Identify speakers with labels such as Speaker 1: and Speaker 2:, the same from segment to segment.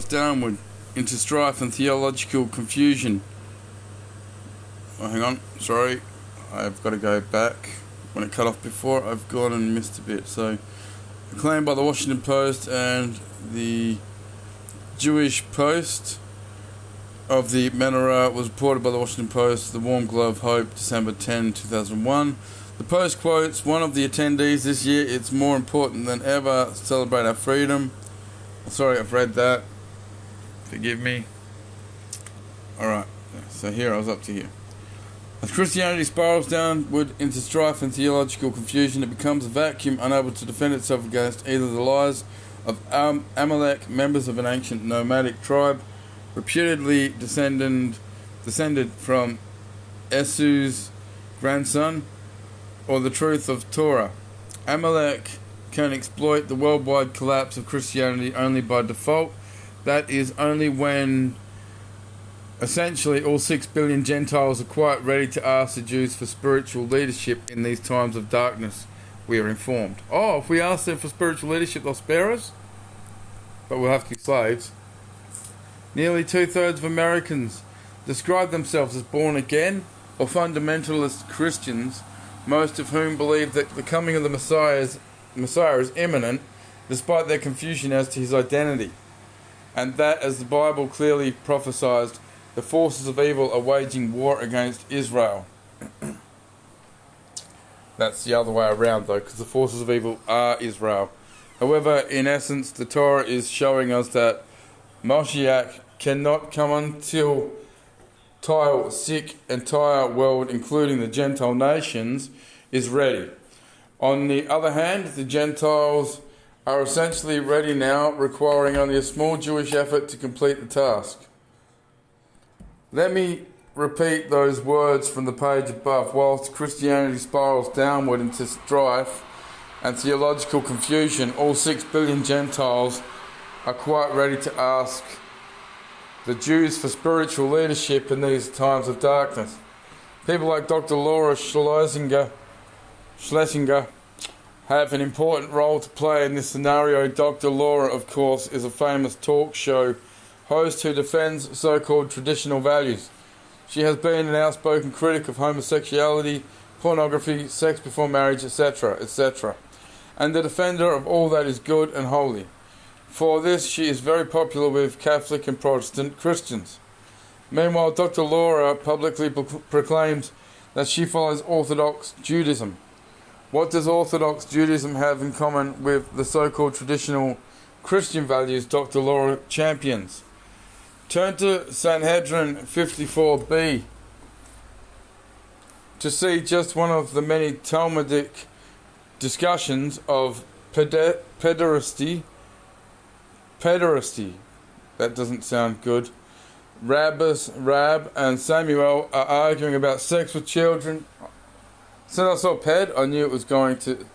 Speaker 1: spirals downward into strife and theological confusion. Oh, hang on, sorry, I've got to go back. When it cut off before, I've gone and missed a bit. So, claimed by the Washington Post and the Jewish Post of the menorah was reported by the Washington Post, the Warm Glow of Hope, December 10, 2001. The Post quotes one of the attendees this year: "It's more important than ever to celebrate our freedom." Sorry, I've read that. Forgive me. Alright, so here, I was up to here. As Christianity spirals downward into strife and theological confusion, it becomes a vacuum unable to defend itself against either the lies of Amalek, members of an ancient nomadic tribe, reputedly descended from Esau's grandson, or the truth of Torah. Amalek can exploit the worldwide collapse of Christianity only by default. That is only when essentially all 6 billion Gentiles are quite ready to ask the Jews for spiritual leadership in these times of darkness, we are informed. Oh, if we ask them for spiritual leadership, they'll spare us? But we'll have to be slaves. Nearly 2/3 of Americans describe themselves as born again or fundamentalist Christians, most of whom believe that the coming of the Messiah is imminent, despite their confusion as to his identity, and that, as the Bible clearly prophesied, the forces of evil are waging war against Israel. That's the other way around, though, because the forces of evil are Israel. However, in essence, the Torah is showing us that Moshiach cannot come until entire world, including the Gentile nations, is ready. On the other hand, the Gentiles are essentially ready now, requiring only a small Jewish effort to complete the task. Let me repeat those words from the page above. Whilst Christianity spirals downward into strife and theological confusion, all 6 billion Gentiles are quite ready to ask the Jews for spiritual leadership in these times of darkness. People like Dr. Laura Schlesinger have an important role to play in this scenario. Dr. Laura, of course, is a famous talk show host who defends so-called traditional values. She has been an outspoken critic of homosexuality, pornography, sex before marriage, etc., etc., and the defender of all that is good and holy. For this, she is very popular with Catholic and Protestant Christians. Meanwhile, Dr. Laura publicly proclaims that she follows Orthodox Judaism. What does Orthodox Judaism have in common with the so-called traditional Christian values Dr. Laura champions? Turn to Sanhedrin 54b to see just one of the many Talmudic discussions of pederasty. That doesn't sound good. Rab and Samuel are arguing about sex with children. Since I saw ped, I knew it was going to.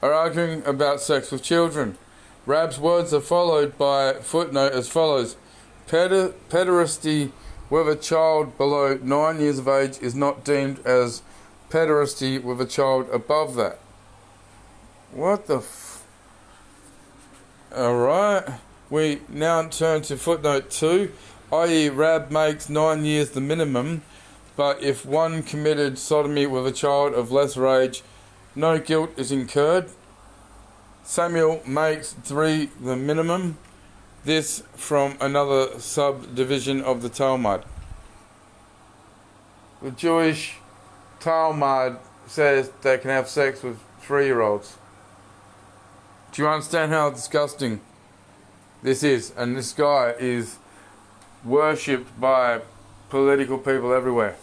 Speaker 1: Are arguing about sex with children. Rab's words are followed by a footnote as follows: pederasty with a child below 9 years of age is not deemed as pederasty with a child above that. What the Alright, we now turn to footnote 2, i.e. Rab makes 9 years the minimum, but if one committed sodomy with a child of lesser age, no guilt is incurred. Samuel makes 3 the minimum, this from another subdivision of the Talmud. The Jewish Talmud says they can have sex with 3-year-olds. Do you understand how disgusting this is? And this guy is worshipped by political people everywhere.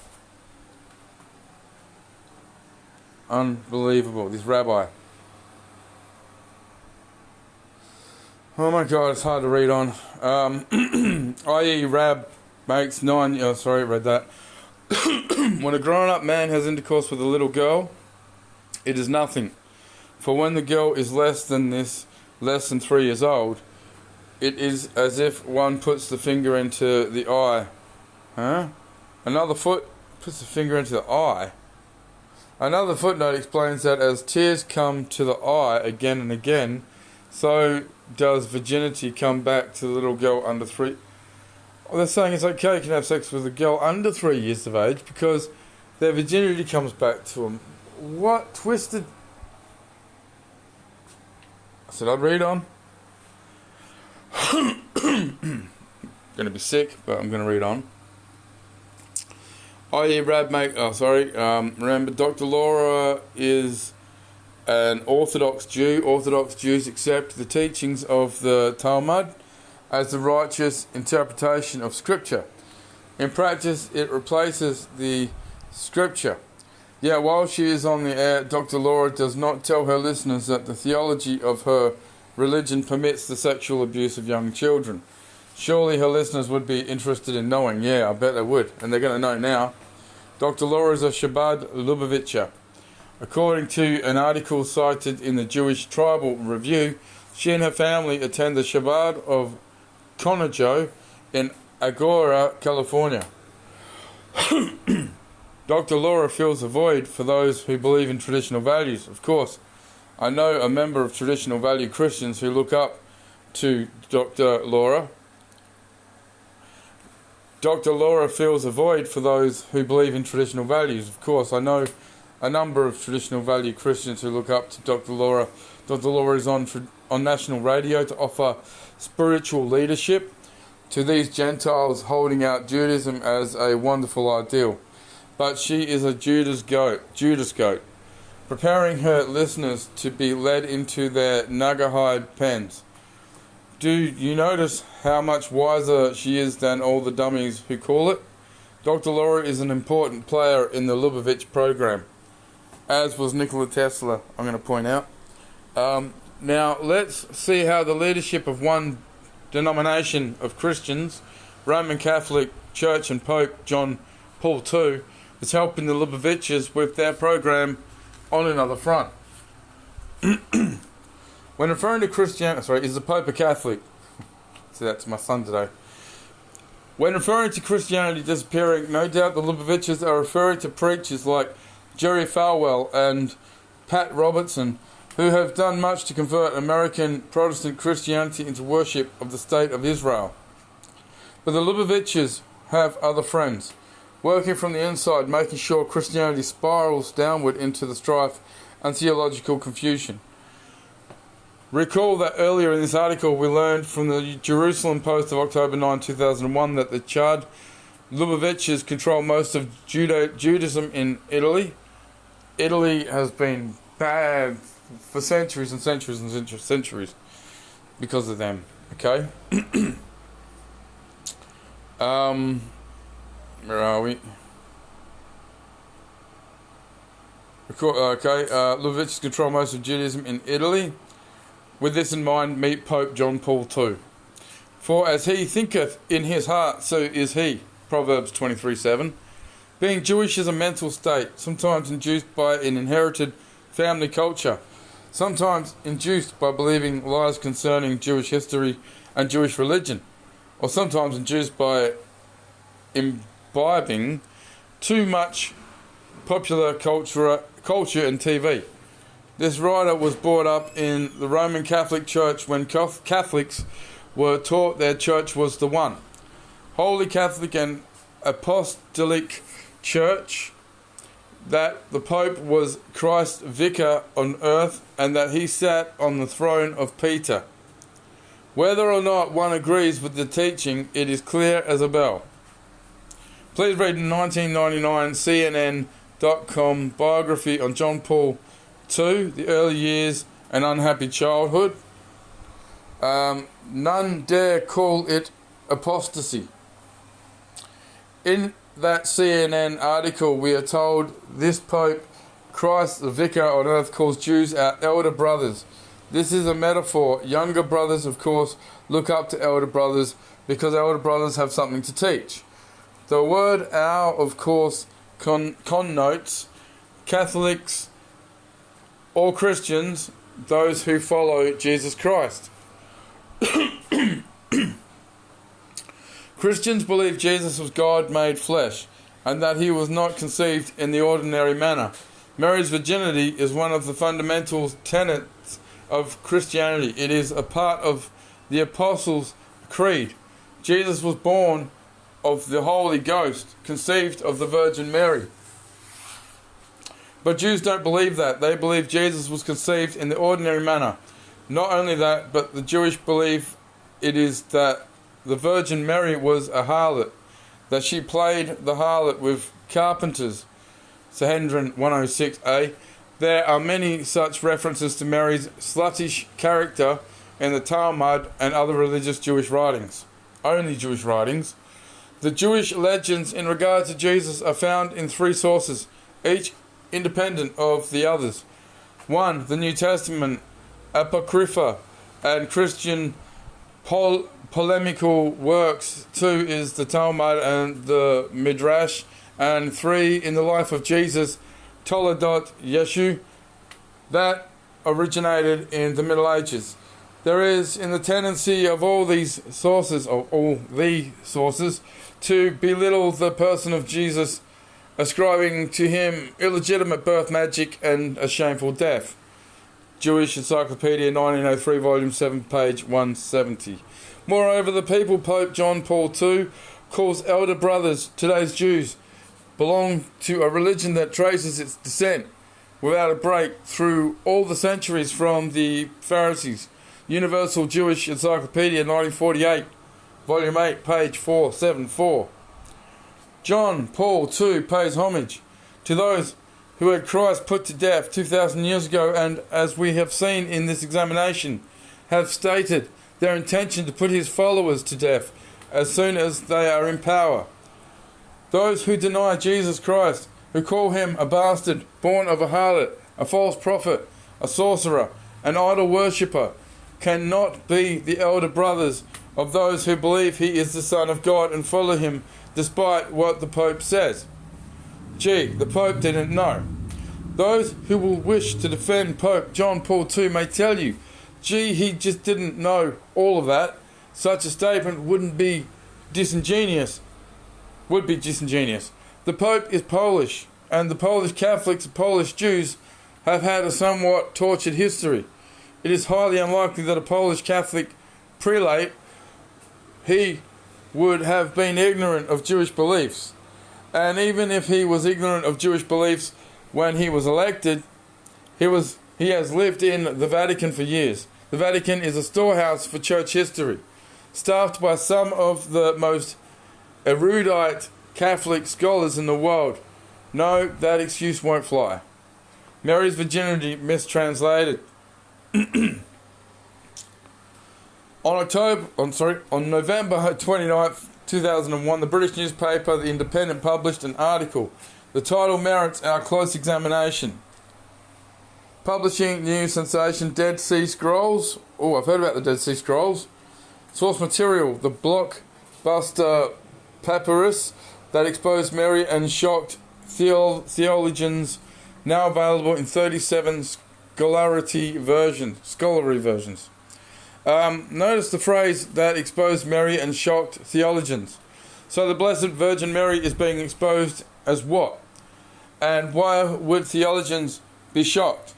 Speaker 1: Unbelievable, this rabbi. Oh my God, it's hard to read on. I.e. Rab makes 9... Oh, sorry, read that. When a grown-up man has intercourse with a little girl, it is nothing. For when the girl is less than 3 years old, it is as if one puts the finger into the eye. Huh? Another foot puts the finger into the eye. Another footnote explains that as tears come to the eye again and again, So does virginity come back to the little girl under 3? Well, they're saying it's okay, you can have sex with a girl under 3 years of age because their virginity comes back to them. What twisted... I said I'd read on. Gonna be sick, but I'm gonna read on. Remember, Dr. Laura is an Orthodox Jew. Orthodox Jews accept the teachings of the Talmud as the righteous interpretation of Scripture. In practice, it replaces the Scripture. Yet while she is on the air, Dr. Laura does not tell her listeners that the theology of her religion permits the sexual abuse of young children. Surely her listeners would be interested in knowing. Yeah, I bet they would. And they're going to know now. Dr. Laura is a Shabbat lubavitcher. According to an article cited in the Jewish Tribal Review, she and her family attend the Shabbat of Conajo in Agoura, California. Dr. Laura fills a void for those who believe in traditional values. Of course, I know a member of traditional value Christians who look up to Dr. Laura. Dr. Laura fills a void for those who believe in traditional values. Of course, I know a number of traditional value Christians who look up to Dr. Laura. Dr. Laura is on national radio to offer spiritual leadership to these Gentiles holding out Judaism as a wonderful ideal. But she is a Judas goat, preparing her listeners to be led into their Nagahide pens. Do you notice how much wiser she is than all the dummies who call it? Dr. Laura is an important player in the Lubavitch program, as was Nikola Tesla, I'm going to point out. Now, let's see how the leadership of one denomination of Christians, Roman Catholic Church and Pope John Paul II, is helping the Lubavitchers with their program on another front. When referring to Christianity... is the Pope a Catholic? See, that's my son today. When referring to Christianity disappearing, no doubt the Lubavitchers are referring to preachers like Jerry Falwell and Pat Robertson, who have done much to convert American Protestant Christianity into worship of the State of Israel. But the Lubavitchers have other friends, working from the inside, making sure Christianity spirals downward into the strife and theological confusion. Recall that earlier in this article we learned from the Jerusalem Post of October 9, 2001 that the charred Lubavitchers control most of Judaism in Italy. Italy has been bad for centuries and centuries and centuries because of them. Okay? Where are we? Lubavitchers control most of Judaism in Italy. With this in mind, meet Pope John Paul II. For as he thinketh in his heart, so is he. Proverbs 23:7. Being Jewish is a mental state, sometimes induced by an inherited family culture, sometimes induced by believing lies concerning Jewish history and Jewish religion, or sometimes induced by imbibing too much popular culture and TV. This writer was brought up in the Roman Catholic Church when Catholics were taught their church was the one. Holy Catholic and Apostolic Church, that the Pope was Christ's vicar on earth and that he sat on the throne of Peter. Whether or not one agrees with the teaching, it is clear as a bell. Please read the 1999 CNN.com biography on John Paul II, the early years and unhappy childhood. None dare call it apostasy. In that CNN article, we are told this Pope, Christ the Vicar on earth, calls Jews our elder brothers. This is a metaphor. Younger brothers, of course, look up to elder brothers because elder brothers have something to teach. The word our, of course, connotes Catholics or Christians, those who follow Jesus Christ. Christians believe Jesus was God made flesh, and that he was not conceived in the ordinary manner. Mary's virginity is one of the fundamental tenets of Christianity. It is a part of the Apostles' Creed. Jesus was born of the Holy Ghost, conceived of the Virgin Mary. But Jews don't believe that. They believe Jesus was conceived in the ordinary manner. Not only that, but the Jewish belief it is that the Virgin Mary was a harlot, that she played the harlot with carpenters. Sanhedrin 106a. There are many such references to Mary's sluttish character in the Talmud and other religious Jewish writings. Only Jewish writings. The Jewish legends in regard to Jesus are found in three sources, each independent of the others. 1. The New Testament, Apocrypha, and Christian polemical works. 2 is the Talmud and the Midrash. And 3, in the life of Jesus, Toledot Yeshu, that originated in the Middle Ages. There is in the tendency of all the sources, to belittle the person of Jesus, ascribing to him illegitimate birth magic and a shameful death. Jewish Encyclopedia, 1903, volume 7, page 170. Moreover, the people Pope John Paul II calls elder brothers, today's Jews, belong to a religion that traces its descent without a break through all the centuries from the Pharisees. Universal Jewish Encyclopedia, 1948, volume 8, page 474. John Paul II pays homage to those who had Christ put to death 2,000 years ago, and as we have seen in this examination, have stated their intention to put his followers to death as soon as they are in power. Those who deny Jesus Christ, who call him a bastard, born of a harlot, a false prophet, a sorcerer, an idol worshipper, cannot be the elder brothers of those who believe he is the Son of God and follow him despite what the Pope says. Gee, the Pope didn't know. Those who will wish to defend Pope John Paul II may tell you, gee, he just didn't know all of that. Such a statement would be disingenuous. The Pope is Polish, and the Polish Catholics and Polish Jews have had a somewhat tortured history. It is highly unlikely that a Polish Catholic prelate, he would have been ignorant of Jewish beliefs. And even if he was ignorant of Jewish beliefs when he was elected, he has lived in the Vatican for years. The Vatican is a storehouse for church history, staffed by some of the most erudite Catholic scholars in the world. No, that excuse won't fly. Mary's virginity mistranslated. On November 29th, 2001, the British newspaper The Independent published an article. The title merits our close examination. Publishing new sensation Dead Sea Scrolls. Oh, I've heard about the Dead Sea Scrolls. Source material, the blockbuster papyrus that exposed Mary and shocked theologians, now available in 37 scholarly versions. Notice the phrase that exposed Mary and shocked theologians. So the Blessed Virgin Mary is being exposed as what? And why would theologians be shocked?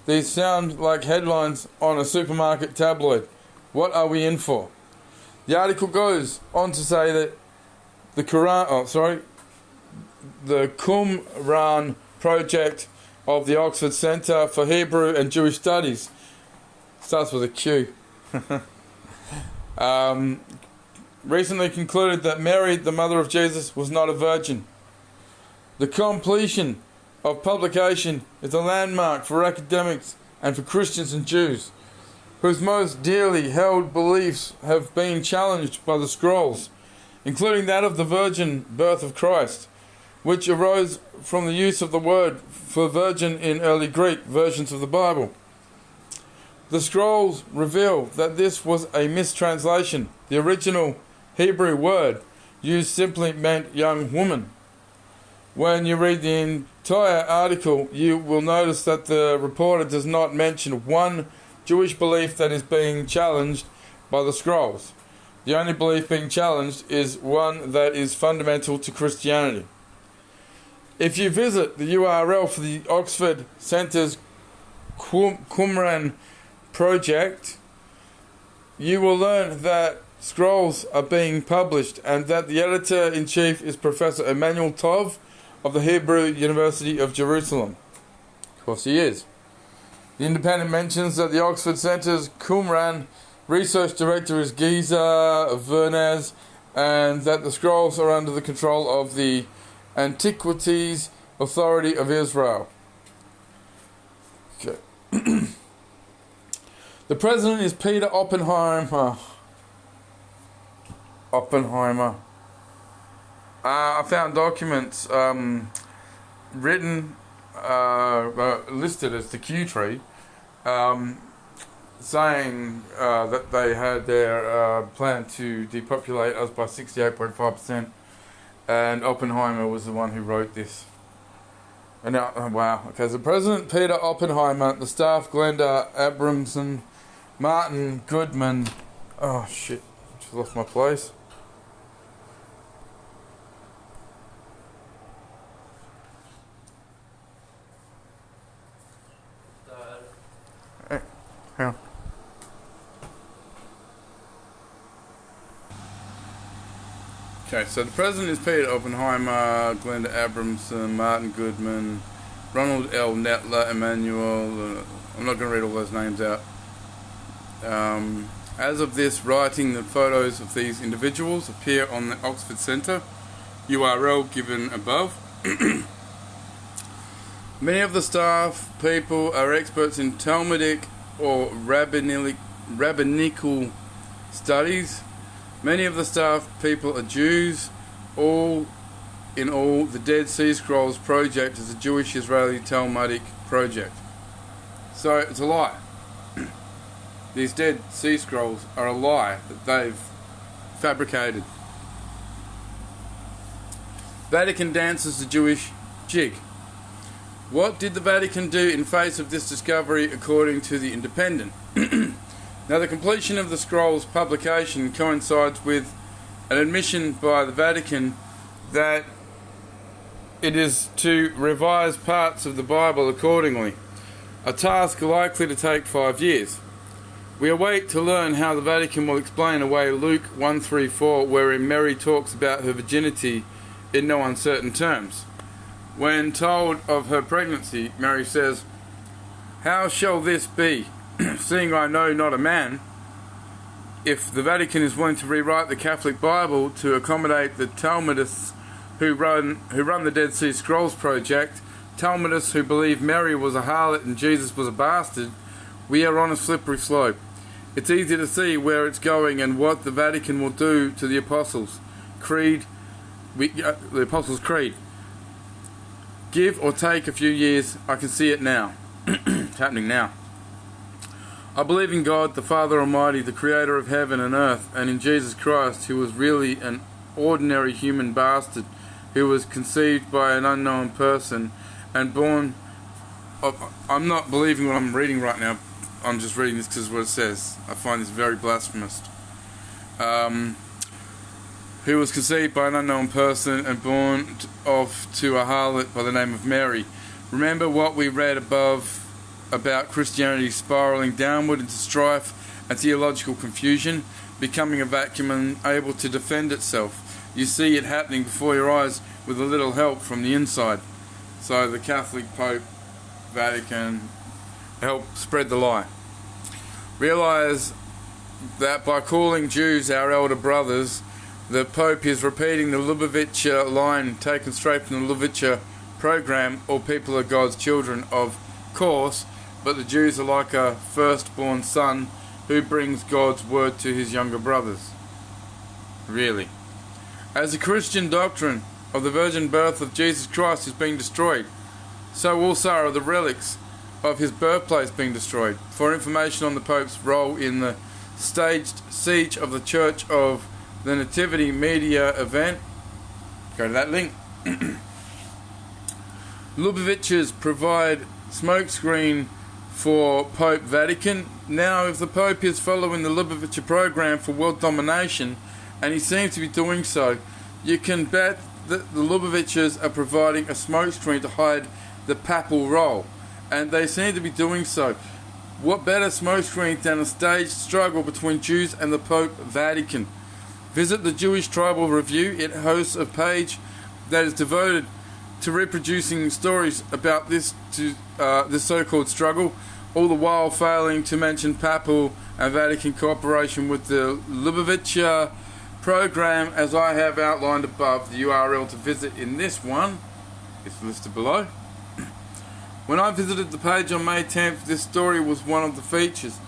Speaker 1: These sound like headlines on a supermarket tabloid. What are we in for? The article goes on to say that the Qumran project of the Oxford Centre for Hebrew and Jewish Studies, starts with a Q, recently concluded that Mary, the mother of Jesus, was not a virgin. The completion of publication is a landmark for academics and for Christians and Jews, whose most dearly held beliefs have been challenged by the scrolls, including that of the virgin birth of Christ, which arose from the use of the word for virgin in early Greek versions of the Bible. The scrolls reveal that this was a mistranslation. The original Hebrew word used simply meant young woman. When you read the entire article, you will notice that the reporter does not mention one Jewish belief that is being challenged by the scrolls. The only belief being challenged is one that is fundamental to Christianity. If you visit the URL for the Oxford Centre's Qumran project, you will learn that scrolls are being published and that the editor-in-chief is Professor Emmanuel Tov of the Hebrew University of Jerusalem. Of course he is. The Independent mentions that the Oxford Centre's Qumran research director is Giza Vernaz, and that the scrolls are under the control of the Antiquities Authority of Israel. Okay. The president is Peter Oppenheimer. I found documents written, listed as the Q tree, saying that they had their plan to depopulate us by 68.5%, and Oppenheimer was the one who wrote this. And now, wow. Okay, so President Peter Oppenheimer, the staff Glenda Abramson, Martin Goodman. Oh shit! Just lost my place. Hang on. Okay, so the president is Peter Oppenheimer, Glenda Abramson, Martin Goodman, Ronald L. Nettler, Emmanuel. I'm not going to read all those names out. As of this writing, the photos of these individuals appear on the Oxford Centre, URL given above. Many of the staff people are experts in Talmudic or rabbinical studies. Many of the staff people are Jews. All in all, the Dead Sea Scrolls project is a Jewish-Israeli Talmudic project. So it's a lie. These Dead Sea Scrolls are a lie that they've fabricated. Vatican dances the Jewish jig. What did the Vatican do in face of this discovery, according to the Independent? Now, the completion of the scrolls publication coincides with an admission by the Vatican that it is to revise parts of the Bible accordingly, a task likely to take 5 years. We await to learn how the Vatican will explain away Luke 1:34, wherein Mary talks about her virginity in no uncertain terms. When told of her pregnancy, Mary says, "How shall this be, seeing I know not a man?" If the Vatican is willing to rewrite the Catholic Bible to accommodate the Talmudists who run the Dead Sea Scrolls project, Talmudists who believe Mary was a harlot and Jesus was a bastard, we are on a slippery slope. It's easy to see where it's going and what the Vatican will do to the Apostles' Creed. The Apostles' Creed. Give or take a few years, I can see it now. It's happening now. I believe in God, the Father Almighty, the Creator of heaven and earth, and in Jesus Christ, who was really an ordinary human bastard, who was conceived by an unknown person and born... I'm not believing what I'm reading right now. I'm just reading this because of what it says. I find this very blasphemous. Who was conceived by an unknown person and born of to a harlot by the name of Mary. Remember what we read above about Christianity spiraling downward into strife and theological confusion, becoming a vacuum unable to defend itself. You see it happening before your eyes with a little help from the inside. So the Catholic Pope, Vatican, help spread the lie. Realize that by calling Jews our elder brothers, the Pope is repeating the Lubavitcher line taken straight from the Lubavitcher program, all people are God's children, of course, but the Jews are like a firstborn son who brings God's word to his younger brothers. Really. As the Christian doctrine of the virgin birth of Jesus Christ is being destroyed, so also are the relics of his birthplace being destroyed. For information on the Pope's role in the staged siege of the Church of the Nativity media event, go to that link. Lubavitchers provide smokescreen for Pope Vatican. Now, if the Pope is following the Lubavitcher program for world domination, and he seems to be doing so, you can bet that the Lubavitchers are providing a smokescreen to hide the papal role, and they seem to be doing so. What better smokescreen than a staged struggle between Jews and the Pope Vatican? Visit the Jewish Tribal Review. It hosts a page that is devoted to reproducing stories about this so-called struggle, all the while failing to mention Papal and Vatican cooperation with the Lubavitcher program, as I have outlined above. The URL to visit in this one is listed below. When I visited the page on May 10th, this story was one of the features.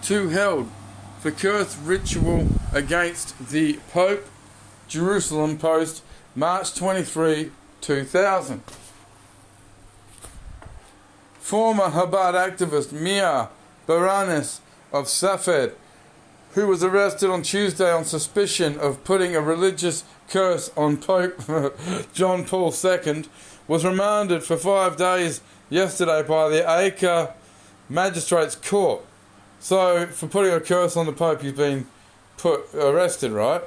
Speaker 1: 2 held for curse ritual against the Pope, Jerusalem Post, March 23, 2000. Former Chabad activist Mia Baranes of Safed, who was arrested on Tuesday on suspicion of putting a religious curse on Pope John Paul II, was remanded for 5 days yesterday by the Acre Magistrates Court. So, for putting a curse on the Pope, he's been arrested, right?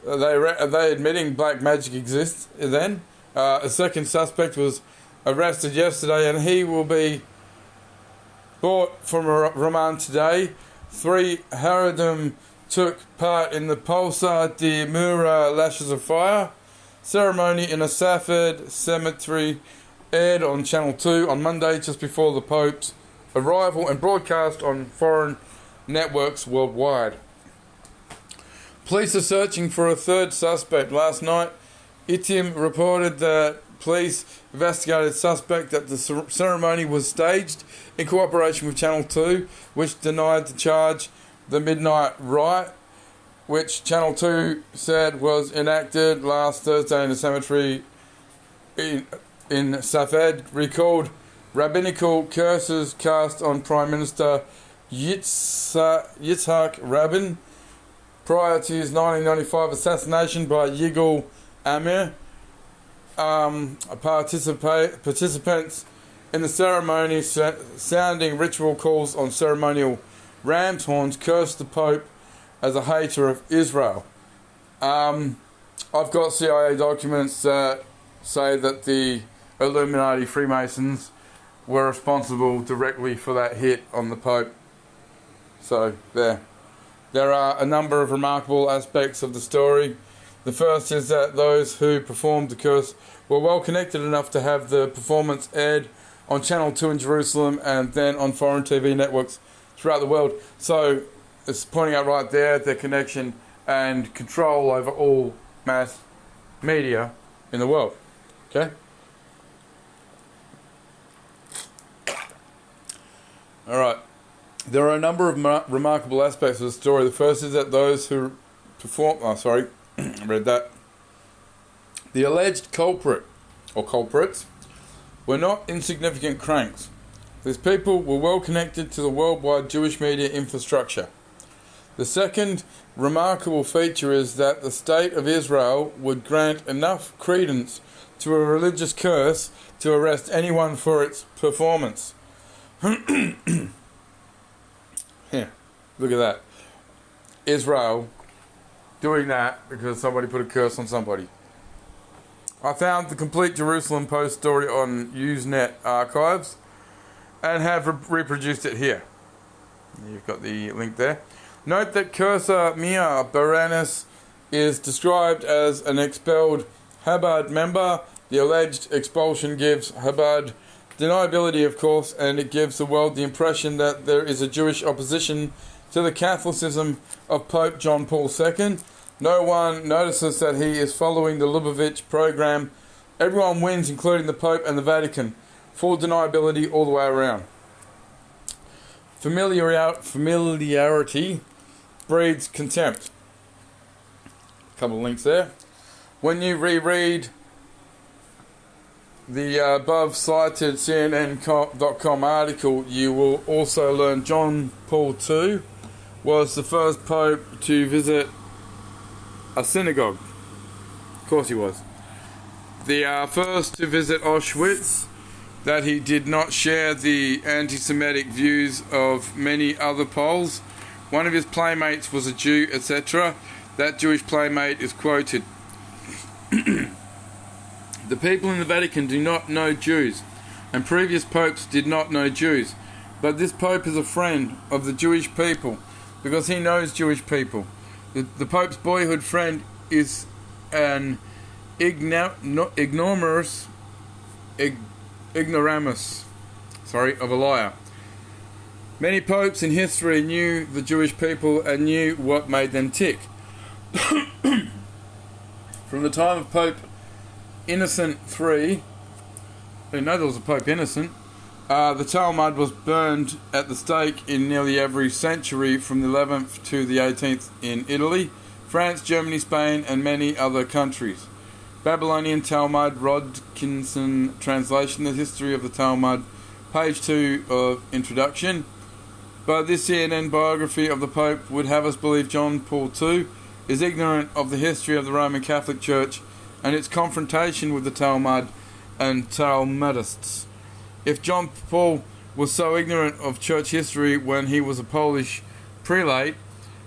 Speaker 1: Are they admitting black magic exists then? A second suspect was arrested yesterday, and he will be brought from remand today. 3 Haredim took part in the Pulsar de Mura Lashes of Fire ceremony in a Safed cemetery, aired on Channel 2 on Monday just before the Pope's arrival and broadcast on foreign networks worldwide. Police are searching for a 3rd suspect. Last night, ITIM reported that police investigated suspect that the ceremony was staged in cooperation with Channel 2, which denied the charge. The Midnight Riot, which Channel 2 said was enacted last Thursday in the cemetery in Safed, recalled rabbinical curses cast on Prime Minister Yitzhak Rabin prior to his 1995 assassination by Yigal Amir. Participants in the ceremony sounding ritual calls on ceremonial ram's horns cursed the Pope as a hater of Israel. I've got CIA documents that say that the Illuminati Freemasons were responsible directly for that hit on the Pope. So there are a number of remarkable aspects of the story. The first is that those who performed the curse were well connected enough to have the performance aired on Channel 2 in Jerusalem and then on foreign TV networks throughout the world. So it's pointing out right there their connection and control over all mass media in the world. Okay? Alright. There are a number of remarkable aspects of the story. The first is that those who perform... I read that. The alleged culprit, or culprits, were not insignificant cranks. These people were well connected to the worldwide Jewish media infrastructure. The second remarkable feature is that the State of Israel would grant enough credence to a religious curse to arrest anyone for its performance. Here, look at that. Israel doing that because somebody put a curse on somebody. I found the complete Jerusalem Post story on Usenet archives and have reproduced it here. You've got the link there. Note that cursor Mia Baranes is described as an expelled Chabad member. The alleged expulsion gives Chabad deniability, of course, and it gives the world the impression that there is a Jewish opposition to the Catholicism of Pope John Paul II. No one notices that he is following the Lubavitch program. Everyone wins, including the Pope and the Vatican. Full deniability all the way around. Familiarity breeds contempt. A couple of links there. When you reread the above cited CNN.com article, you will also learn John Paul II was the first pope to visit a synagogue. Of course he was. The first to visit Auschwitz, that he did not share the anti-Semitic views of many other Poles. One of his playmates was a Jew, etc. That Jewish playmate is quoted. The people in the Vatican do not know Jews, and previous popes did not know Jews. But this Pope is a friend of the Jewish people because he knows Jewish people. The Pope's boyhood friend is an ignoramus of a liar. Many popes in history knew the Jewish people and knew what made them tick. From the time of Pope Innocent III, I didn't know there was a Pope Innocent, the Talmud was burned at the stake in nearly every century from the 11th to the 18th in Italy, France, Germany, Spain, and many other countries. Babylonian Talmud, Rodkinson translation, The History of the Talmud, page 2 of introduction. But this CNN biography of the Pope would have us believe John Paul II is ignorant of the history of the Roman Catholic Church and its confrontation with the Talmud and Talmudists. If John Paul was so ignorant of church history when he was a Polish prelate,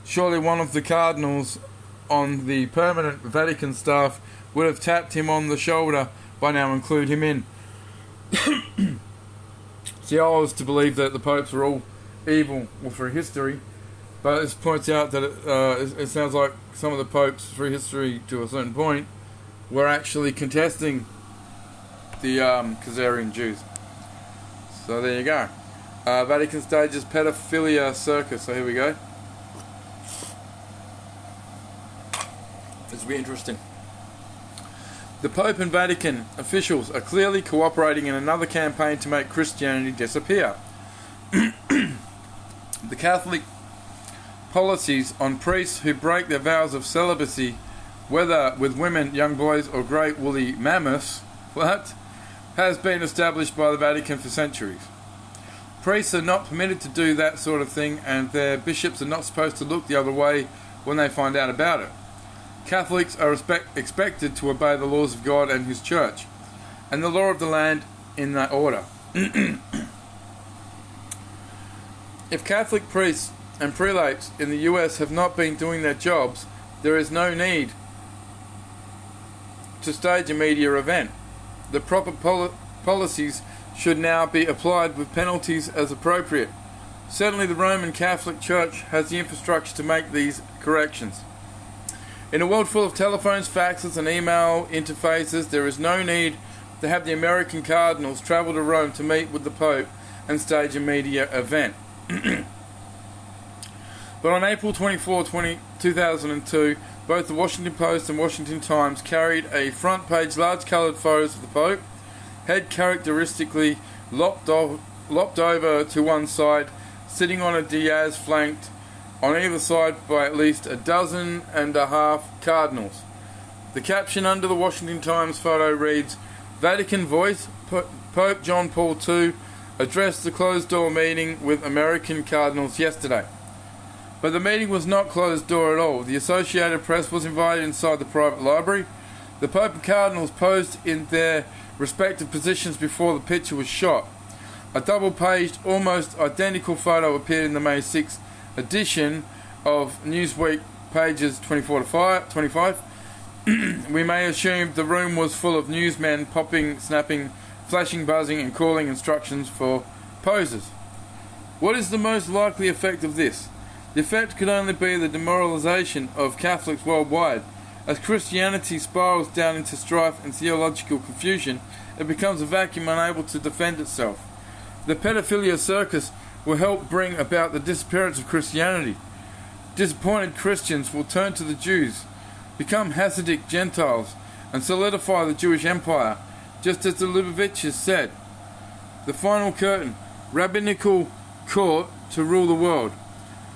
Speaker 1: surely one of the cardinals on the permanent Vatican staff would have tapped him on the shoulder by now and clued him in. See, I was to believe that the popes were all evil through history, but this points out that it sounds like some of the popes through history to a certain point were actually contesting the Khazarian Jews. So there you go. Vatican stages pedophilia circus. So here we go. This will be interesting. The Pope and Vatican officials are clearly cooperating in another campaign to make Christianity disappear. The Catholic policies on priests who break their vows of celibacy, whether with women, young boys, or great woolly mammoths, has been established by the Vatican for centuries. Priests are not permitted to do that sort of thing, and their bishops are not supposed to look the other way when they find out about it. Catholics are expected to obey the laws of God and His Church, and the law of the land in that order. If Catholic priests and prelates in the US have not been doing their jobs, there is no need to stage a media event. The proper policies should now be applied with penalties as appropriate. Certainly the Roman Catholic Church has the infrastructure to make these corrections. In a world full of telephones, faxes and email interfaces, there is no need to have the American cardinals travel to Rome to meet with the Pope and stage a media event. But on April 24, 2002, both the Washington Post and Washington Times carried a front-page large coloured photos of the Pope, head characteristically lopped over to one side, sitting on a dais flanked on either side by at least 12.5 cardinals. The caption under the Washington Times photo reads, "Vatican Voice, Pope John Paul II addressed the closed-door meeting with American cardinals yesterday." But the meeting was not closed door at all. The Associated Press was invited inside the private library. The Pope and cardinals posed in their respective positions before the picture was shot. A double-paged, almost identical photo appeared in the May 6th edition of Newsweek, pages 24 to 25. We may assume the room was full of newsmen popping, snapping, flashing, buzzing, and calling instructions for poses. What is the most likely effect of this? The effect could only be the demoralization of Catholics worldwide. As Christianity spirals down into strife and theological confusion, it becomes a vacuum unable to defend itself. The pedophilia circus will help bring about the disappearance of Christianity. Disappointed Christians will turn to the Jews, become Hasidic Gentiles, and solidify the Jewish Empire, just as the Lubavitchers said. The final curtain, rabbinical court to rule the world.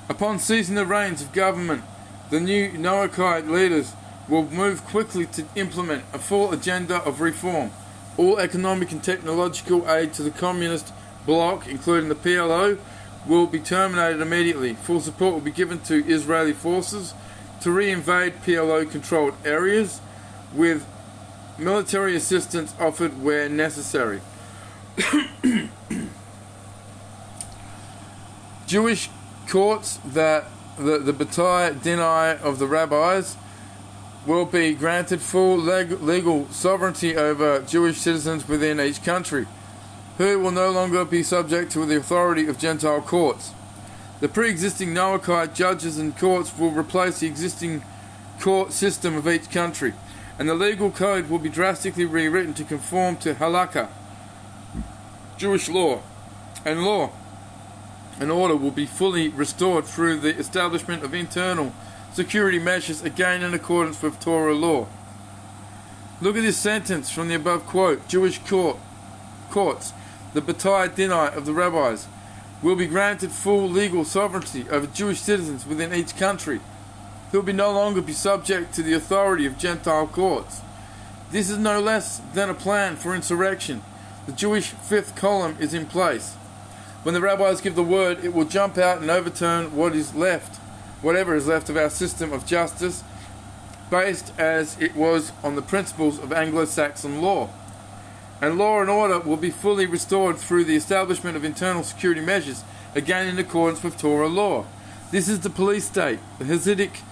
Speaker 1: Upon seizing the reins of government, the new Noahide leaders will move quickly to implement a full agenda of reform. All economic and technological aid to the communist bloc, including the PLO, will be terminated immediately. Full support will be given to Israeli forces to re-invade PLO-controlled areas, with military assistance offered where necessary. Jewish courts that the B'tai Dinai of the rabbis will be granted full legal sovereignty over Jewish citizens within each country. who will no longer be subject to the authority of Gentile courts. The pre-existing Noahide judges and courts will replace the existing court system of each country, and the legal code will be drastically rewritten to conform to halakha, Jewish law, and law and order will be fully restored through the establishment of internal security measures, again in accordance with Torah law. Look at this sentence from the above quote. Jewish courts, the B'tai Dinai of the rabbis, will be granted full legal sovereignty over Jewish citizens within each country, who will no longer be subject to the authority of Gentile courts. This is no less than a plan for insurrection. The Jewish fifth column is in place. When the rabbis give the word, it will jump out and overturn whatever is left of our system of justice, based as it was on the principles of Anglo-Saxon law. And law and order will be fully restored through the establishment of internal security measures, again in accordance with Torah law. This is the police state. The Hasidic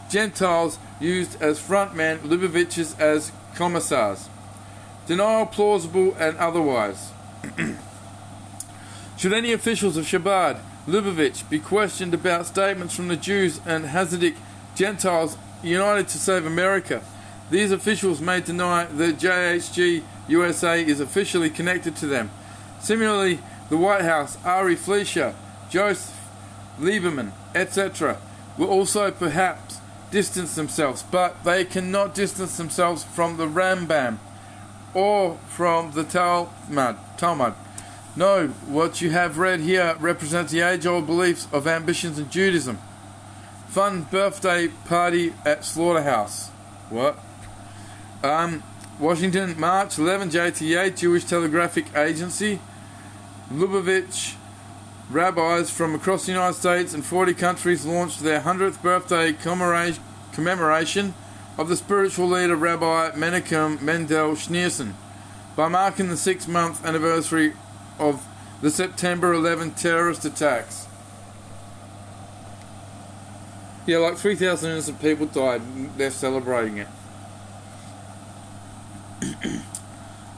Speaker 1: Gentiles used as frontmen, lubavitchers as commissars. Denial plausible and otherwise. Should any officials of Chabad, Lubavitch, be questioned about statements from the Jews and Hasidic Gentiles united to save America, these officials may deny that JHG USA is officially connected to them. Similarly, the White House, Ari Fleischer, Joseph Lieberman, etc., will also perhaps distance themselves, but they cannot distance themselves from the Rambam or from the Talmud. No, what you have read here represents the age-old beliefs of ambitions in Judaism. Fun birthday party at slaughterhouse. What? Washington, March 11, JTA, Jewish Telegraphic Agency. Lubavitch rabbis from across the United States and 40 countries launched their 100th birthday commemoration of the spiritual leader Rabbi Menachem Mendel Schneerson by marking the 6-month anniversary of the September 11 terrorist attacks. Yeah, like 3,000 innocent people died. They're celebrating it.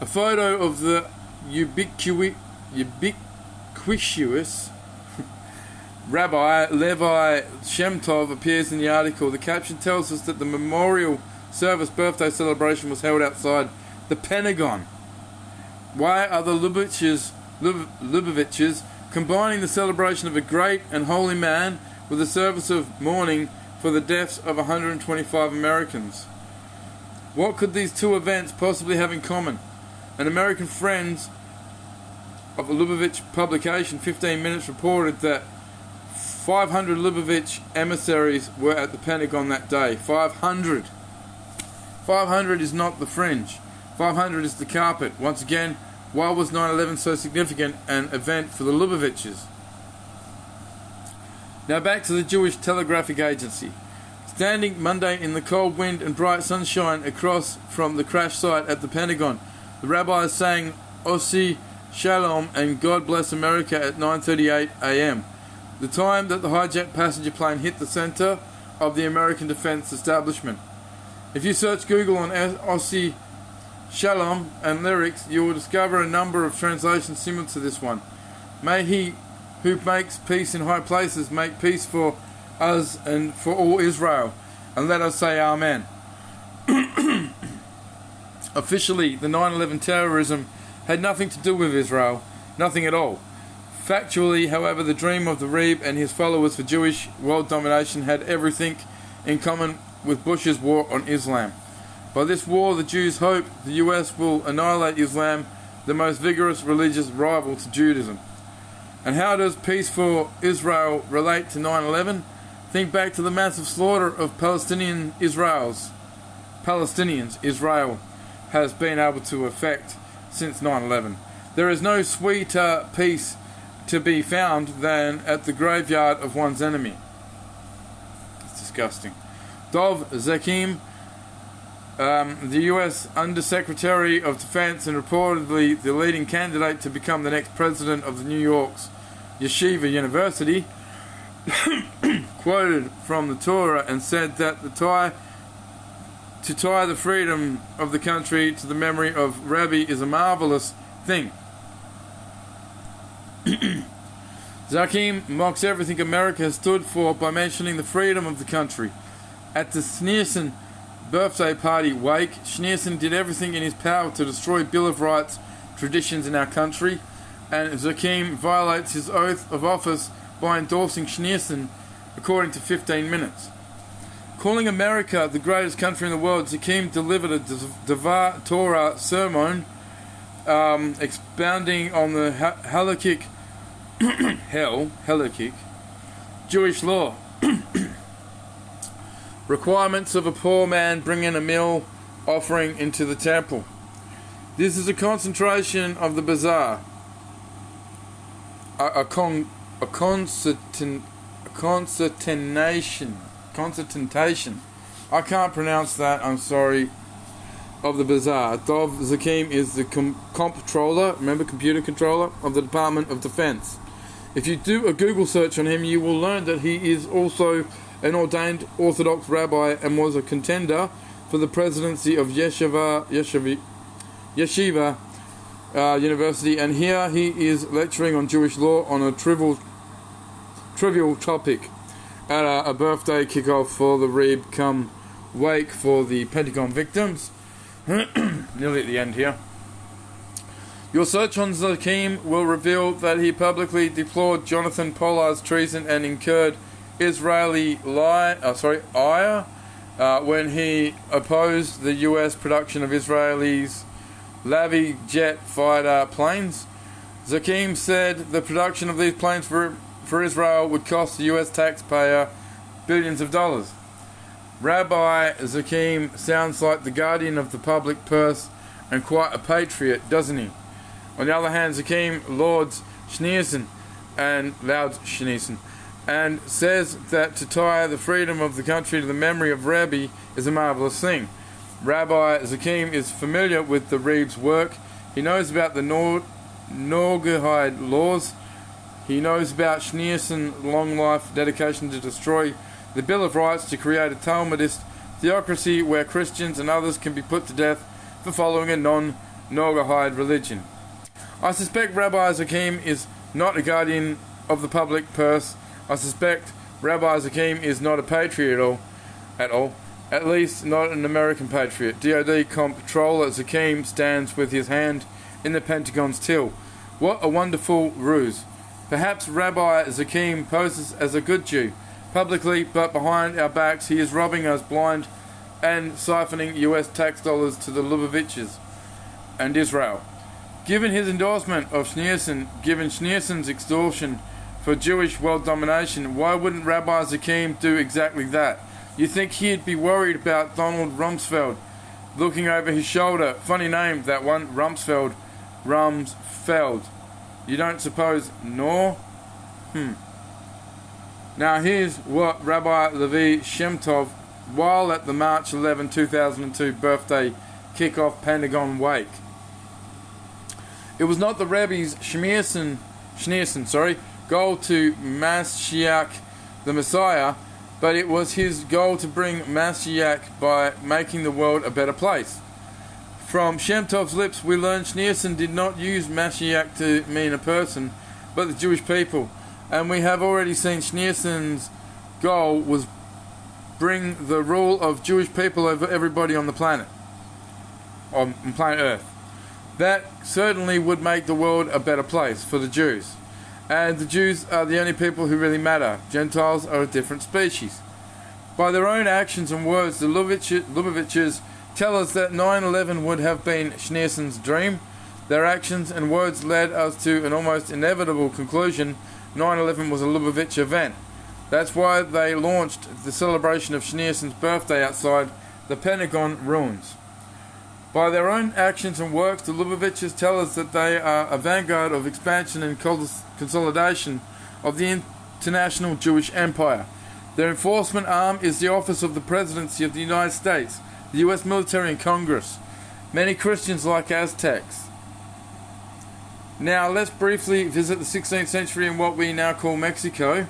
Speaker 1: A photo of the ubiquitous Rabbi Levi Shem Tov appears in the article. The caption tells us that the memorial service birthday celebration was held outside the Pentagon. Why are the Lubavitchers combining the celebration of a great and holy man with a service of mourning for the deaths of 125 Americans? What could these two events possibly have in common? An American friend of a Lubavitch publication, 15 Minutes, reported that 500 Lubavitch emissaries were at the Pentagon that day. 500. 500 is not the fringe. 500 is the carpet. Once again, why was 9/11 so significant an event for the Lubavitchers? Now back to the Jewish Telegraphic Agency. Standing Monday in the cold wind and bright sunshine across from the crash site at the Pentagon, the rabbis sang Osi Shalom and God Bless America at 9:38 a.m., the time that the hijacked passenger plane hit the center of the American defense establishment. If you search Google on Osi Shalom and lyrics, you will discover a number of translations similar to this one. May he who makes peace in high places make peace for us and for all Israel, and let us say Amen. Officially, the 9/11 terrorism had nothing to do with Israel, nothing at all. Factually, however, the dream of the Rebbe and his followers for Jewish world domination had everything in common with Bush's war on Islam. By this war, the Jews hope the US will annihilate Islam, the most vigorous religious rival to Judaism. And how does peace for Israel relate to 9/11? Think back to the massive slaughter of Palestinians Israel has been able to effect since 9/11. There is no sweeter peace to be found than at the graveyard of one's enemy. It's disgusting. Dov Zakim, the US Undersecretary of Defense and reportedly the leading candidate to become the next president of the New York's Yeshiva University, quoted from the Torah and said that to tie the freedom of the country to the memory of Rabbi is a marvelous thing. Zakim mocks everything America has stood for by mentioning the freedom of the country. At the Schneerson birthday party wake, Schneerson did everything in his power to destroy Bill of Rights traditions in our country, and Zakim violates his oath of office by endorsing Schneerson, according to 15 Minutes. Calling America the greatest country in the world, Zakim delivered a Devar Torah sermon expounding on the halakhic Jewish law. Requirements of a poor man bringing a meal offering into the temple. This is a concentration of the bazaar. A concertination. I can't pronounce that, I'm sorry. Of the bazaar. Dov Zakim is the comptroller, remember, computer controller of the Department of Defense. If you do a Google search on him, you will learn that he is also an ordained Orthodox rabbi and was a contender for the presidency of Yeshiva University, and here he is lecturing on Jewish law on a trivial topic at a birthday kickoff for the Reeb come wake for the Pentagon victims. Nearly at the end here. Your search on Zakim will reveal that he publicly deplored Jonathan Pollard's treason and incurred Israeli ire when he opposed the US production of Israelis' Lavi jet fighter planes. Zakim said the production of these planes for Israel would cost the US taxpayer billions of dollars. Rabbi Zakim sounds like the guardian of the public purse and quite a patriot, doesn't he? On the other hand, Zakim lauds Schneerson and says that to tie the freedom of the country to the memory of Rebbe is a marvelous thing. Rabbi Zakim is familiar with the Reeb's work. He knows about the Nogaide laws. He knows about Schneerson's long life dedication to destroy the Bill of Rights to create a Talmudist theocracy where Christians and others can be put to death for following a non-Nogaide religion. I suspect Rabbi Zakim is not a guardian of the public purse. I suspect Rabbi Zakim is not a patriot at all. At least not an American patriot. DoD Comptroller Zakim stands with his hand in the Pentagon's till. What a wonderful ruse. Perhaps Rabbi Zakim poses as a good Jew publicly, but behind our backs he is robbing us blind and siphoning US tax dollars to the Lubavitchers and Israel. Given his endorsement of Schneerson, given Schneerson's extortion for Jewish world domination, why wouldn't Rabbi Zakim do exactly that? You think he'd be worried about Donald Rumsfeld looking over his shoulder? Funny name, that one, Rumsfeld. You don't suppose, nor? Now here's what Rabbi Levi Shem Tov, while at the March 11, 2002 birthday kickoff Pentagon wake. It was not the Rebbe's Schneerson, goal to Mashiach the Messiah, but it was his goal to bring Mashiach by making the world a better place. From Shem Tov's lips, we learn Schneerson did not use Mashiach to mean a person, but the Jewish people. And we have already seen Schneerson's goal was bring the rule of Jewish people over everybody on the planet, on planet Earth. That certainly would make the world a better place for the Jews. And the Jews are the only people who really matter. Gentiles are a different species. By their own actions and words, the Lubavitchers tell us that 9/11 would have been Schneerson's dream. Their actions and words led us to an almost inevitable conclusion. 9/11 was a Lubavitch event. That's why they launched the celebration of Schneerson's birthday outside the Pentagon ruins. By their own actions and works, the Lubavitchers tell us that they are a vanguard of expansion and consolidation of the international Jewish empire. Their enforcement arm is the office of the Presidency of the United States, the U.S. military and Congress. Many Christians like Aztecs. Now let's briefly visit the 16th century in what we now call Mexico.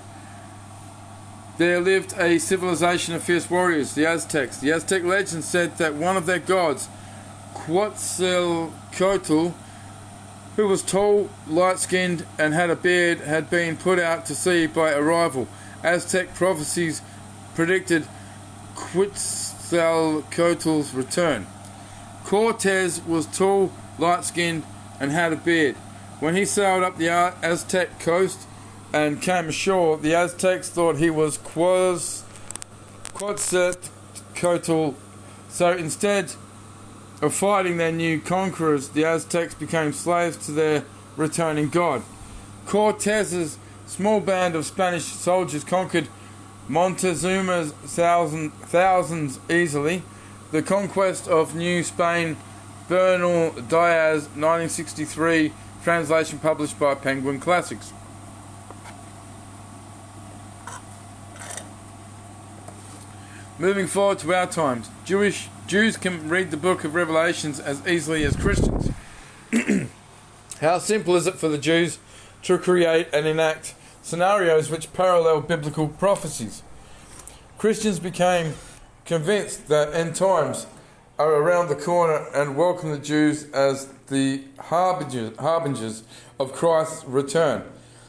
Speaker 1: There lived a civilization of fierce warriors, the Aztecs. The Aztec legend said that one of their gods, Quetzalcoatl, who was tall, light-skinned, and had a beard, had been put out to sea by a rival. Aztec prophecies predicted Quetzalcoatl's return. Cortez was tall, light-skinned, and had a beard. When he sailed up the Aztec coast and came ashore, the Aztecs thought he was Quetzalcoatl. So instead of fighting their new conquerors, the Aztecs became slaves to their returning god. Cortez's small band of Spanish soldiers conquered Montezuma's thousands easily. The Conquest of New Spain, Bernal Diaz, 1963, translation published by Penguin Classics. Moving forward to our times, Jews can read the book of Revelations as easily as Christians. How simple is it for the Jews to create and enact scenarios which parallel biblical prophecies? Christians became convinced that end times are around the corner and welcome the Jews as the harbingers of Christ's return.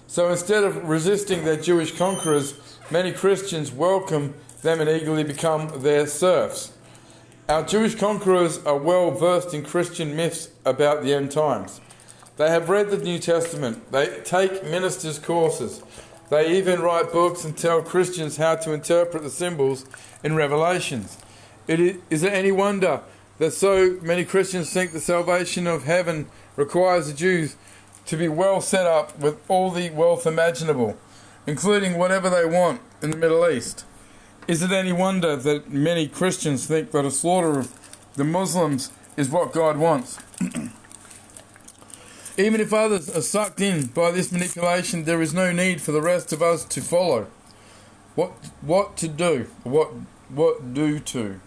Speaker 1: So instead of resisting their Jewish conquerors, many Christians welcome them and eagerly become their serfs. Our Jewish conquerors are well versed in Christian myths about the end times. They have read the New Testament. They take ministers' courses. They even write books and tell Christians how to interpret the symbols in Revelations. Is it any wonder that so many Christians think the salvation of heaven requires the Jews to be well set up with all the wealth imaginable, including whatever they want in the Middle East? Is it any wonder that many Christians think that a slaughter of the Muslims is what God wants? Even if others are sucked in by this manipulation, there is no need for the rest of us to follow. What to do? What do to?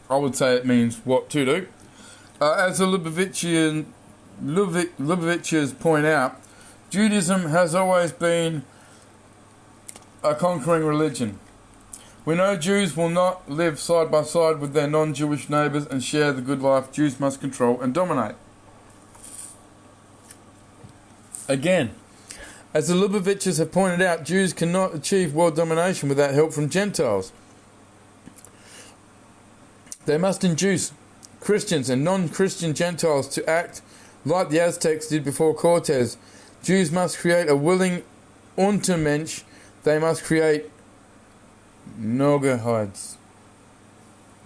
Speaker 1: I would say it means what to do. As the Lubavitchers point out, Judaism has always been a conquering religion. We know Jews will not live side by side with their non-Jewish neighbours and share the good life. Jews must control and dominate. Again, as the Lubavitchers have pointed out, Jews cannot achieve world domination without help from Gentiles. They must induce Christians and non-Christian Gentiles to act like the Aztecs did before Cortez. Jews must create a willing Untermensch. They must create Nogahides.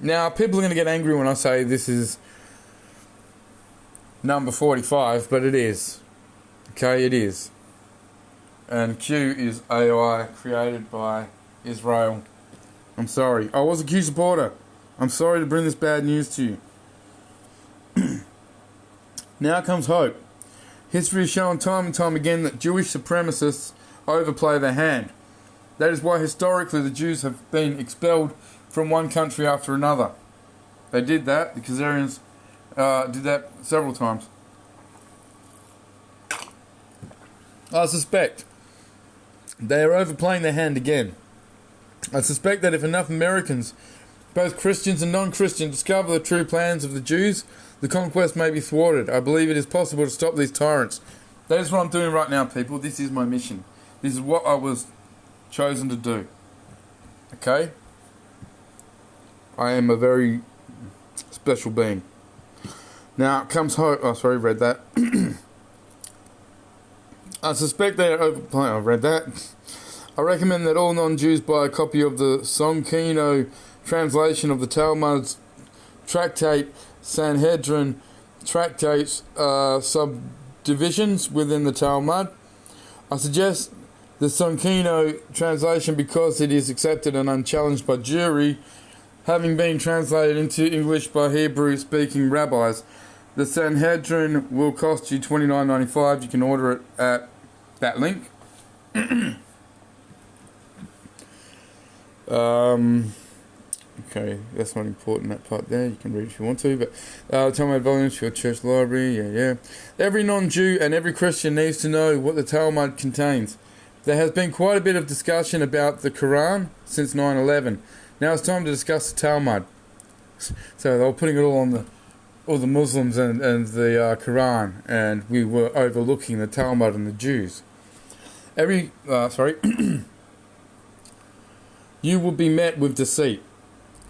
Speaker 1: Now, people are going to get angry when I say this is number 45, but it is. Okay, it is. And Q is AI created by Israel. I'm sorry. I was a Q supporter. I'm sorry to bring this bad news to you. Now comes hope. History has shown time and time again that Jewish supremacists overplay their hand. That is why historically the Jews have been expelled from one country after another. They did that. The Khazarians did that several times. I suspect they are overplaying their hand again. I suspect that if enough Americans, both Christians and non-Christian, discover the true plans of the Jews, the conquest may be thwarted. I believe it is possible to stop these tyrants. That is what I'm doing right now, people. This is my mission. This is what I was chosen to do. Okay? I am a very special being. Now comes hope. Oh, sorry, read that. I suspect they are overplaying. I've read that. I recommend that all non-Jews buy a copy of the Sonkino translation of the Talmud's tractate Sanhedrin tractates subdivisions within the Talmud. I suggest the Sonkino translation because it is accepted and unchallenged by jury, having been translated into English by Hebrew-speaking rabbis. The Sanhedrin will cost you $29.95. You can order it at that link. Okay, that's not important, that part there. You can read if you want to, but Talmud volumes for your church library, yeah. Every non-Jew and every Christian needs to know what the Talmud contains. There has been quite a bit of discussion about the Quran since 9/11. Now it's time to discuss the Talmud. So they were putting it all on the all the Muslims and the Quran, and we were overlooking the Talmud and the Jews. You will be met with deceit.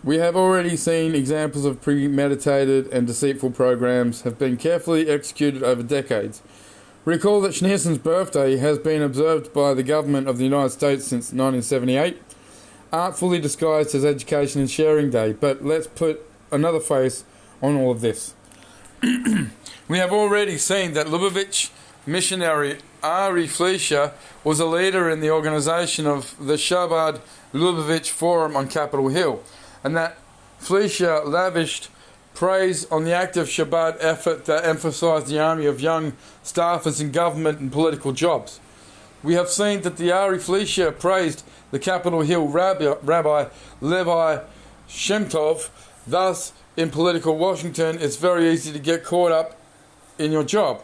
Speaker 1: We have already seen examples of premeditated and deceitful programs have been carefully executed over decades. Recall that Schneerson's birthday has been observed by the government of the United States since 1978, artfully disguised as Education and Sharing Day. But let's put another face on all of this. We have already seen that Lubavitch missionary Ari Fleischer was a leader in the organization of the Shabbat Lubavitch Forum on Capitol Hill, and that Fleischer lavished praise on the active Shabbat effort that emphasized the army of young staffers in government and political jobs. We have seen that the Ari Fleischer praised the Capitol Hill Rabbi Levi Shemtov. Thus, in political Washington, it's very easy to get caught up in your job.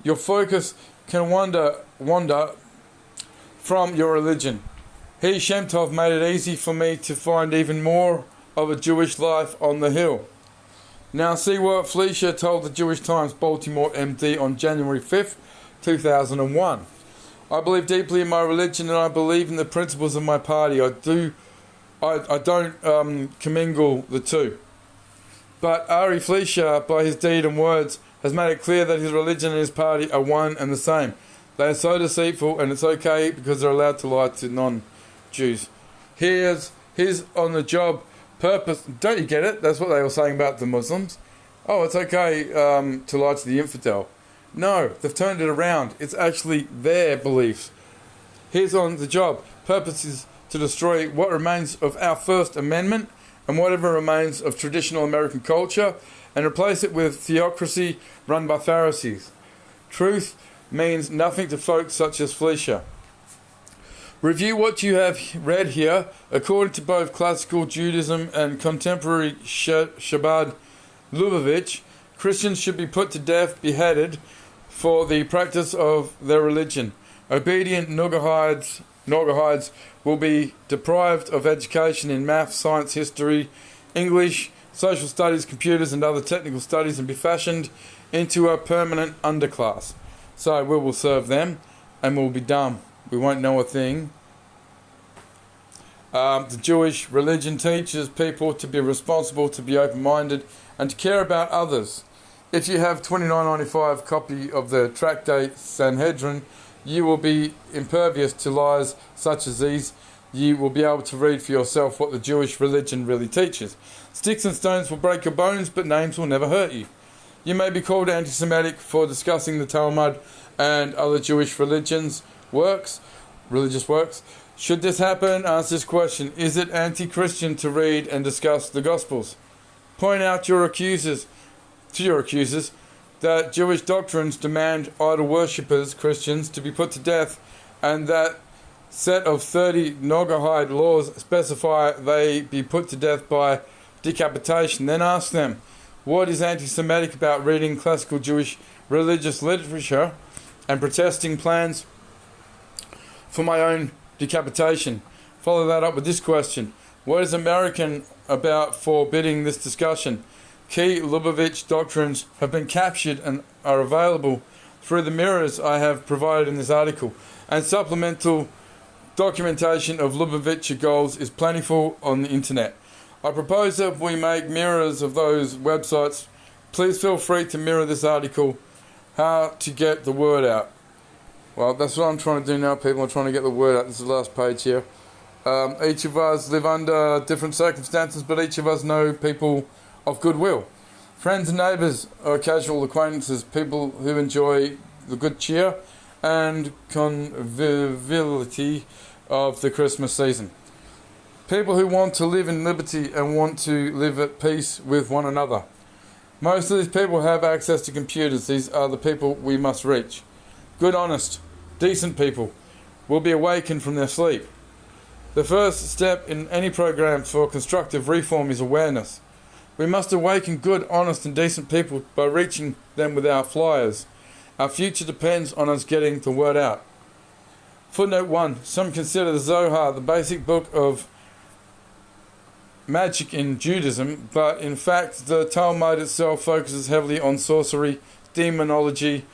Speaker 1: Your focus can wander from your religion. He, Shemtov, made it easy for me to find even more of a Jewish life on the Hill. Now see what Fleischer told the Jewish Times Baltimore MD on January 5th, 2001. I believe deeply in my religion and I believe in the principles of my party. I don't commingle the two. But Ari Fleischer, by his deed and words, has made it clear that his religion and his party are one and the same. They are so deceitful, and it's okay because they're allowed to lie to non-Jews. Here's his on-the-job purpose. Don't you get it? That's what they were saying about the Muslims. Oh, it's okay to lie to the infidel. No, they've turned it around. It's actually their beliefs. His on-the-job purpose is to destroy what remains of our First Amendment and whatever remains of traditional American culture, and replace it with theocracy run by Pharisees. Truth means nothing to folks such as Fleischer. Review what you have read here. According to both classical Judaism and contemporary Shabbat Lubavitch, Christians should be put to death, beheaded, for the practice of their religion. Obedient Nogahides will be deprived of education in math, science, history, English, social studies, computers and other technical studies, and be fashioned into a permanent underclass. So we will serve them and we'll be dumb. We won't know a thing. The Jewish religion teaches people to be responsible, to be open-minded and to care about others. If you have $29.95 copy of the Tractate Sanhedrin, you will be impervious to lies such as these. You will be able to read for yourself what the Jewish religion really teaches. Sticks and stones will break your bones, but names will never hurt you. You may be called anti-Semitic for discussing the Talmud and other Jewish religious works. Should this happen, ask this question: is it anti-Christian to read and discuss the Gospels? Point out to your accusers that Jewish doctrines demand idol worshippers, Christians, to be put to death, and that set of 30 Nogahides laws specify they be put to death by decapitation. Then ask them, what is anti-Semitic about reading classical Jewish religious literature and protesting plans for my own decapitation? Follow that up with this question: what is American about forbidding this discussion? Key Lubavitch doctrines have been captured and are available through the mirrors I have provided in this article, and supplemental documentation of Lubavitcher goals is plentiful on the internet. I propose that we make mirrors of those websites. Please feel free to mirror this article. How to get the word out. Well, that's what I'm trying to do now, people. I'm trying to get the word out. This is the last page here. Each of us live under different circumstances, but each of us know people of goodwill. Friends and neighbours or casual acquaintances, people who enjoy the good cheer and conviviality of the Christmas season. People who want to live in liberty and want to live at peace with one another. Most of these people have access to computers. These are the people we must reach. Good, honest, decent people will be awakened from their sleep. The first step in any program for constructive reform is awareness. We must awaken good, honest and decent people by reaching them with our flyers. Our future depends on us getting the word out. Footnote 1. Some consider the Zohar the basic book of magic in Judaism, but in fact the Talmud itself focuses heavily on sorcery, demonology,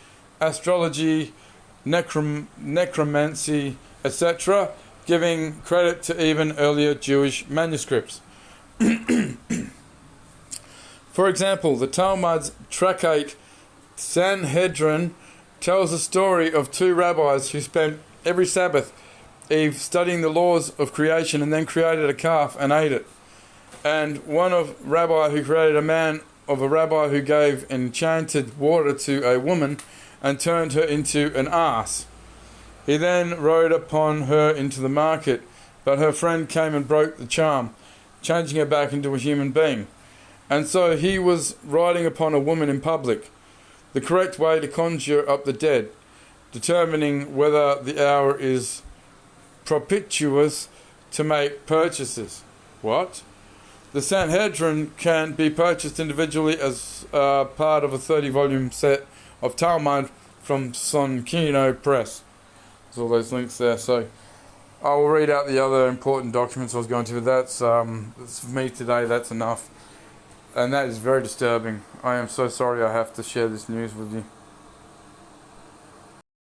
Speaker 1: astrology, necromancy, etc., giving credit to even earlier Jewish manuscripts. For example, the Talmud's tractate Sanhedrin tells the story of two rabbis who spent every Sabbath Eve studying the laws of creation and then created a calf and ate it. And one of rabbi who created a man of a rabbi who gave enchanted water to a woman and turned her into an ass. He then rode upon her into the market, but her friend came and broke the charm, changing her back into a human being. And so he was riding upon a woman in public, the correct way to conjure up the dead, determining whether the hour is propitious to make purchases. What? The Sanhedrin can be purchased individually as part of a 30-volume set of Talmud from Sonkino Press. There's all those links there. So I will read out the other important documents I was going to, but that's for me today. That's enough. And that is very disturbing. I am so sorry I have to share this news with you.